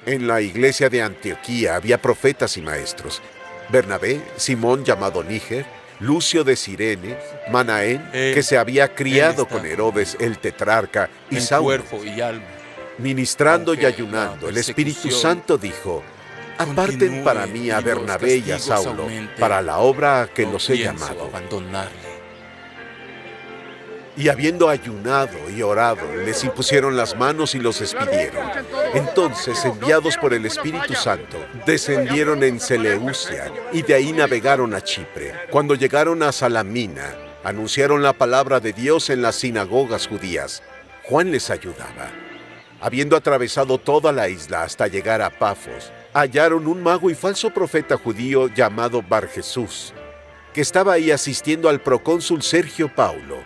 En la iglesia de Antioquía había profetas y maestros: Bernabé, Simón llamado Níger, Lucio de Cirene, Manaén, que se había criado con Herodes el tetrarca, y Saulo. Cuerpo y alma. Ministrando y Aunque ayunando, la el Espíritu persecución Santo dijo: aparten continúe para mí a y los Bernabé y a castigos Saulo, aumenten, para la obra a que no los he pienso llamado. abandonarle. Y habiendo ayunado y orado, les impusieron las manos y los despidieron. Entonces, enviados por el Espíritu Santo, descendieron en Seleucia y de ahí navegaron a Chipre. Cuando llegaron a Salamina, anunciaron la palabra de Dios en las sinagogas judías. Juan les ayudaba. Habiendo atravesado toda la isla hasta llegar a Pafos, hallaron un mago y falso profeta judío llamado Barjesús, que estaba ahí asistiendo al procónsul Sergio Paulo.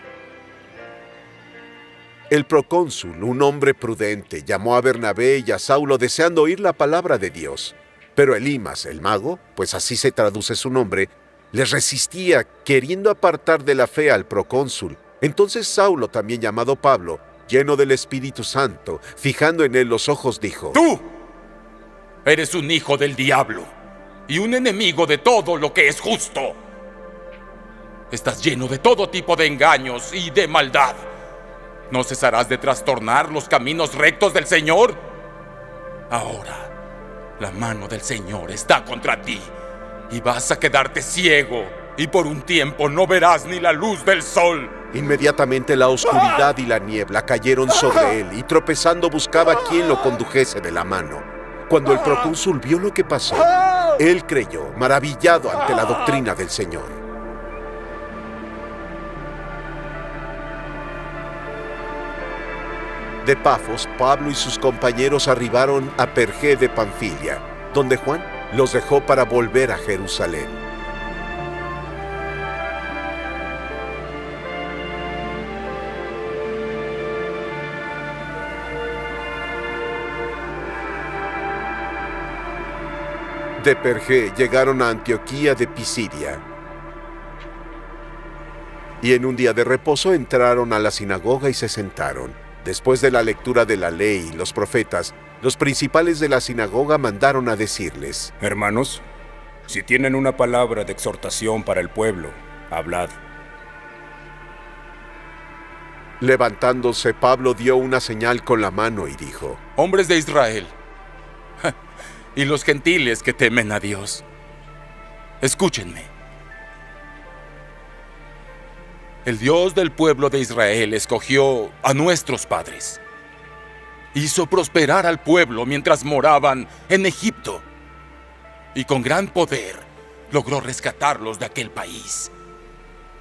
El procónsul, un hombre prudente, llamó a Bernabé y a Saulo deseando oír la palabra de Dios. Pero Elimas, el mago, pues así se traduce su nombre, les resistía, queriendo apartar de la fe al procónsul. Entonces Saulo, también llamado Pablo, lleno del Espíritu Santo, fijando en él los ojos, dijo: ¡Tú! Eres un hijo del diablo y un enemigo de todo lo que es justo. Estás lleno de todo tipo de engaños y de maldad. ¿No cesarás de trastornar los caminos rectos del Señor? Ahora, la mano del Señor está contra ti y vas a quedarte ciego, y por un tiempo no verás ni la luz del sol. Inmediatamente la oscuridad y la niebla cayeron sobre él, y tropezando buscaba a quien lo condujese de la mano. Cuando el procónsul vio lo que pasó, él creyó, maravillado ante la doctrina del Señor. De Pafos, Pablo y sus compañeros arribaron a Pergé de Panfilia, donde Juan los dejó para volver a Jerusalén. De Pergé llegaron a Antioquía de Pisidia, y en un día de reposo entraron a la sinagoga y se sentaron. Después de la lectura de la ley y los profetas, los principales de la sinagoga mandaron a decirles: hermanos, si tienen una palabra de exhortación para el pueblo, hablad. Levantándose, Pablo dio una señal con la mano y dijo: hombres de Israel y los gentiles que temen a Dios, escúchenme. El Dios del pueblo de Israel escogió a nuestros padres. Hizo prosperar al pueblo mientras moraban en Egipto. Y con gran poder logró rescatarlos de aquel país.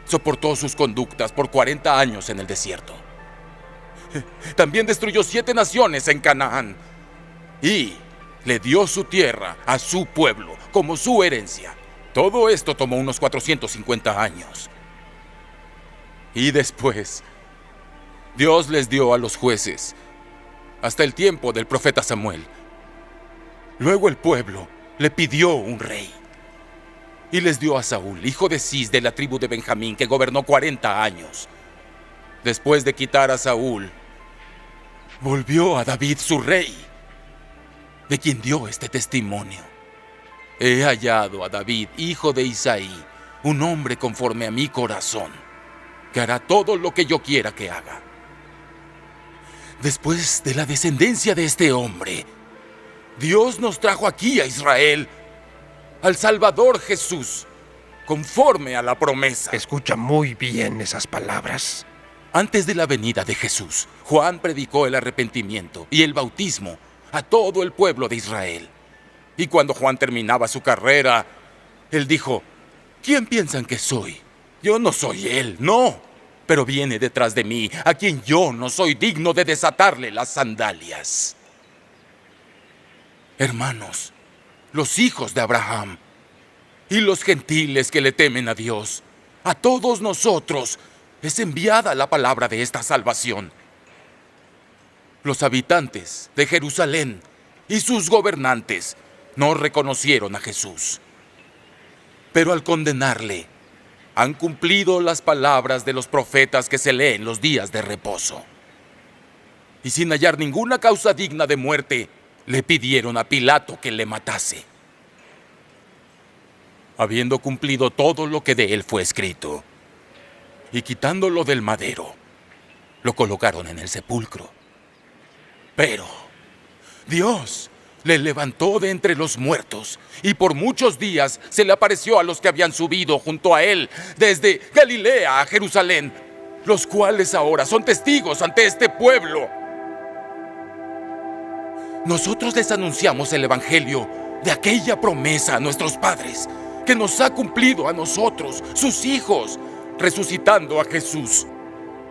Soportó sus conductas por 40 años en el desierto. También destruyó 7 naciones en Canaán. Y le dio su tierra a su pueblo como su herencia. Todo esto tomó unos 450 años. Y después, Dios les dio a los jueces hasta el tiempo del profeta Samuel. Luego el pueblo le pidió un rey y les dio a Saúl, hijo de Cis, de la tribu de Benjamín, que gobernó 40 años. Después de quitar a Saúl, volvió a David su rey, de quien dio este testimonio: he hallado a David, hijo de Isaí, un hombre conforme a mi corazón, que hará todo lo que yo quiera que haga. Después de la descendencia de este hombre, Dios nos trajo aquí a Israel, al Salvador Jesús, conforme a la promesa. Escucha muy bien esas palabras. Antes de la venida de Jesús, Juan predicó el arrepentimiento y el bautismo a todo el pueblo de Israel. Y cuando Juan terminaba su carrera, él dijo: ¿quién piensan que soy? Yo no soy él, no, pero viene detrás de mí, a quien yo no soy digno de desatarle las sandalias. Hermanos, los hijos de Abraham y los gentiles que le temen a Dios, a todos nosotros es enviada la palabra de esta salvación. Los habitantes de Jerusalén y sus gobernantes no reconocieron a Jesús, pero al condenarle, han cumplido las palabras de los profetas que se leen los días de reposo. Y sin hallar ninguna causa digna de muerte, le pidieron a Pilato que le matase. Habiendo cumplido todo lo que de él fue escrito, y quitándolo del madero, lo colocaron en el sepulcro. Pero Dios le levantó de entre los muertos, y por muchos días se le apareció a los que habían subido junto a él desde Galilea a Jerusalén, los cuales ahora son testigos ante este pueblo. Nosotros les anunciamos el evangelio de aquella promesa a nuestros padres, que nos ha cumplido a nosotros, sus hijos, resucitando a Jesús.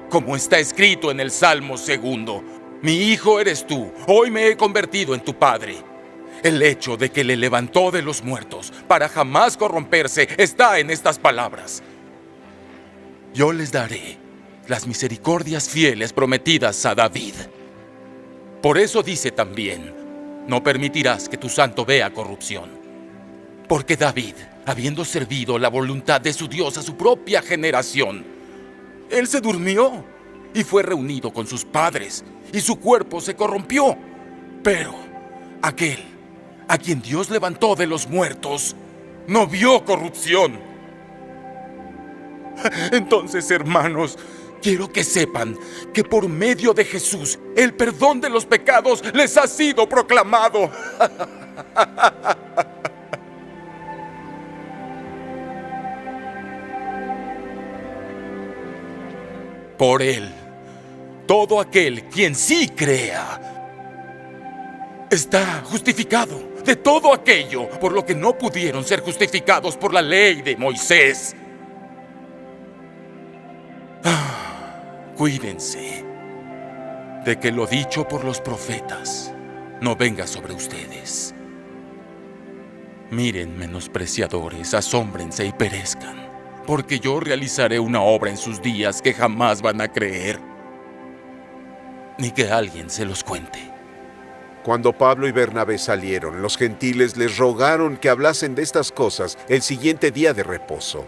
Como está escrito en el Salmo 2: mi hijo eres tú, hoy me he convertido en tu padre. El hecho de que le levantó de los muertos para jamás corromperse está en estas palabras: yo les daré las misericordias fieles prometidas a David. Por eso dice también: no permitirás que tu santo vea corrupción. Porque David, habiendo servido la voluntad de su Dios a su propia generación, él se durmió y fue reunido con sus padres, y su cuerpo se corrompió. Pero aquel a quien Dios levantó de los muertos no vio corrupción. Entonces, hermanos, quiero que sepan que por medio de Jesús el perdón de los pecados les ha sido proclamado. Por él, todo aquel quien sí crea está justificado de todo aquello por lo que no pudieron ser justificados por la ley de Moisés. Cuídense de que lo dicho por los profetas no venga sobre ustedes. Miren, menospreciadores, asómbrense y perezcan, porque yo realizaré una obra en sus días que jamás van a creer, ni que alguien se los cuente. Cuando Pablo y Bernabé salieron, los gentiles les rogaron que hablasen de estas cosas el siguiente día de reposo.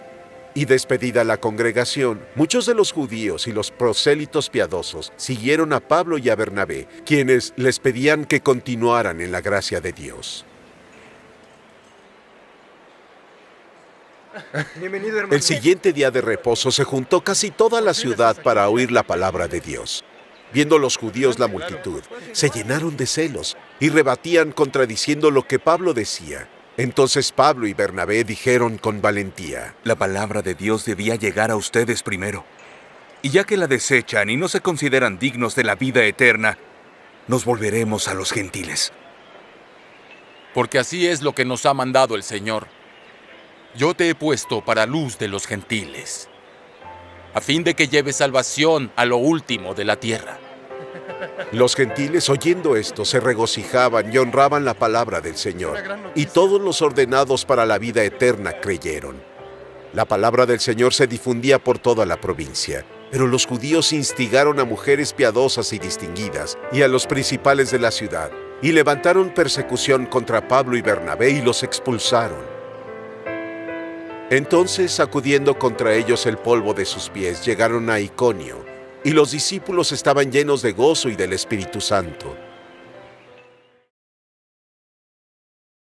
Y despedida la congregación, muchos de los judíos y los prosélitos piadosos siguieron a Pablo y a Bernabé, quienes les pedían que continuaran en la gracia de Dios. Bienvenido, hermano. El siguiente día de reposo se juntó casi toda la ciudad para oír la palabra de Dios. Viendo los judíos la multitud, se llenaron de celos y rebatían contradiciendo lo que Pablo decía. Entonces Pablo y Bernabé dijeron con valentía: la palabra de Dios debía llegar a ustedes primero. Y ya que la desechan y no se consideran dignos de la vida eterna, nos volveremos a los gentiles. Porque así es lo que nos ha mandado el Señor. Yo te he puesto para luz de los gentiles, a fin de que lleves salvación a lo último de la tierra. Los gentiles, oyendo esto, se regocijaban y honraban la palabra del Señor, y todos los ordenados para la vida eterna creyeron. La palabra del Señor se difundía por toda la provincia, pero los judíos instigaron a mujeres piadosas y distinguidas y a los principales de la ciudad, y levantaron persecución contra Pablo y Bernabé y los expulsaron. Entonces, sacudiendo contra ellos el polvo de sus pies, llegaron a Iconio, y los discípulos estaban llenos de gozo y del Espíritu Santo.